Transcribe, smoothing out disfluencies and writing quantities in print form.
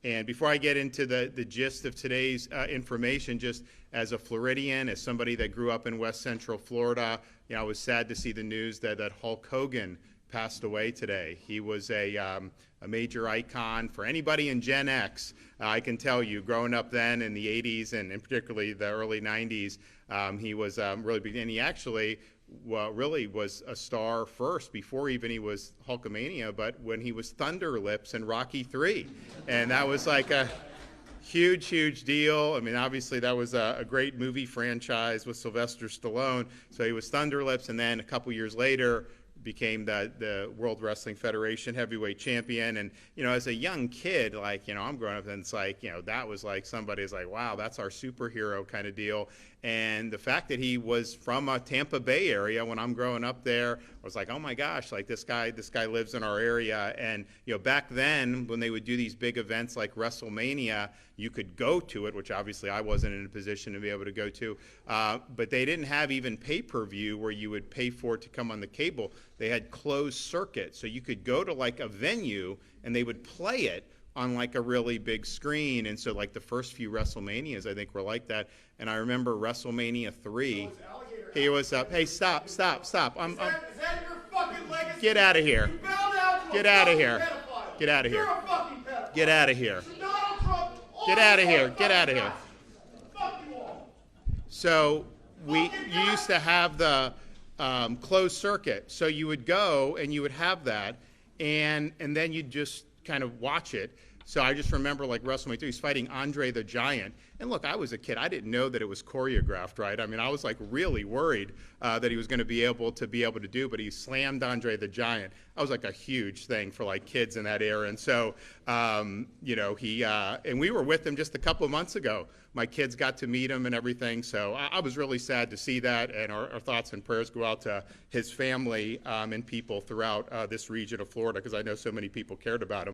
And before I get into the gist of today's information, just as a Floridian, as somebody that grew up in West Central Florida, I was sad to see the news that Hulk Hogan passed away today. He was a major icon for anybody in Gen X. I can tell you, growing up then in the 80s and particularly the early 90s, he was really big. And he actually really was a star first before even he was Hulkamania, but when he was Thunder Lips in Rocky III. And that was like a huge deal. I mean, obviously that was a great movie franchise with Sylvester Stallone. So he was Thunder Lips, and then a couple years later became the World Wrestling Federation heavyweight champion. And, as a young kid, like, I'm growing up and it's like, that was like somebody's like, wow, that's our superhero kind of deal. And the fact that he was from a Tampa Bay area when I'm growing up there, I was like, oh my gosh, like this guy lives in our area. And, back then when they would do these big events like WrestleMania, you could go to it, which obviously I wasn't in a position to be able to go to, but they didn't have even pay-per-view where you would pay for it to come on the cable. They had closed circuit, so you could go to like a venue and they would play it on like a really big screen. And so like the first few WrestleManias I think were like that. And I remember WrestleMania 3. He was up. Hey, stop. Is that your fucking legacy? Get out of here. You bow down to Get a out of fucking here. pedophile. Get out of here. You're a fucking pedophile. Get out of here. So Donald Trump, Get out of here. Get out of here. Fuck you all. So you used to have the closed circuit. So you would go and you would have that, and then you'd just kind of watch it. So I just remember like WrestleMania 3, he's fighting Andre the Giant. And look, I was a kid. I didn't know that it was choreographed, right? I mean, I was like really worried that he was going to be able to do, but he slammed Andre the Giant. That was like a huge thing for like kids in that era. And so, and we were with him just a couple of months ago. My kids got to meet him and everything. So I was really sad to see that. And our thoughts and prayers go out to his family and people throughout this region of Florida, because I know so many people cared about him.